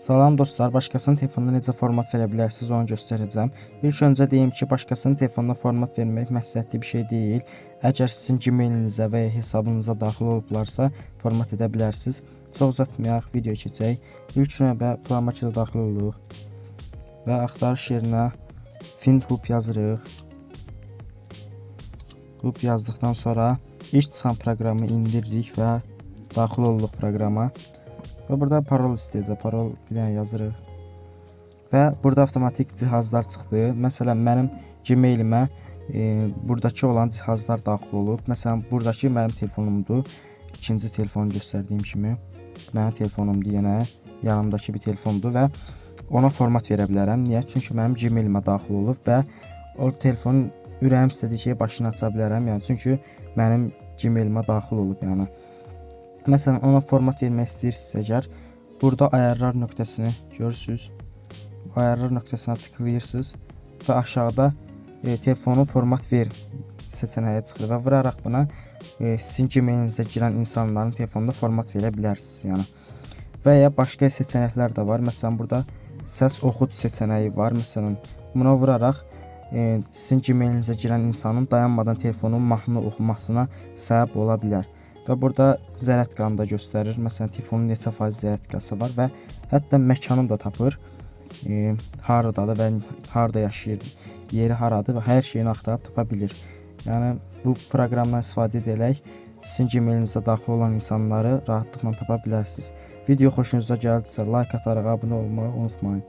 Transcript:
Salam dostlar, başqasının telefonuna necə format verə bilərsiniz onu göstərəcəm. İlk öncə deyim ki, başqasının telefonuna format vermək məsləhətli bir şey deyil. Əgər sizin Gmailinizə və ya hesabınıza daxil olublarsa, format edə bilərsiniz. Çox uzatmayaq, video keçək. İlk növbə Plamaçıda daxil oluruq və axtarış yerinə Findhoop yazırıq. Hoop yazdıqdan sonra ilk çıxan proqramı indiririk və daxil oluruq proqrama. Və burada parol istəyəcək, parol bir dənə yazırıq. Və burada avtomatik cihazlar çıxdı. Məsələn, mənim Gmailimə buradakı olan cihazlar daxil olub. Məsələn, buradakı mənim telefonumdur. İkinci telefonu göstərdiyim kimi. Mənim telefonumdur yenə. Yanımdakı bir telefondur və ona format verə bilərəm. Niyə? Çünki mənim Gmailimə daxil olub və o telefonun ürəyim istədiyi şeyi başını aça bilərəm. Yəni, çünki mənim Gmailimə daxil olub. Yəni. Məsələn, ona format vermək istəyirsinizsə əgər, burada ayarlar nöqtəsini görürsünüz. Ayarlar nöqtəsinə tıklayırsınız və aşağıda telefonu format ver seçənəyi çıxır və vuraraq buna sizin Gmailinizə girən insanların telefonunda format verə bilərsiniz. Yəni. Və ya başqa seçənəklər də var. Məsələn, burada səs oxut seçənəyi var. Məsələn, buna vuraraq sizin Gmailinizə girən insanın dayanmadan telefonun mahnını oxumasına səbəb ola bilər. Və burada zərərətqanı da göstərir. Məsələn, telefonun neçə faiz zərərətqası var və hətta məkanını da tapır. Haradadır və harada yaşayır, yeri haradır və hər şeyini axtarıb tapa bilir. Yəni, bu proqramdan istifadə edərək sizin Gmailinizə daxil olan insanları rahatlıqla tapa bilərsiniz. Video xoşunuza gəldisə, like ataraq abunə olmağı unutmayın.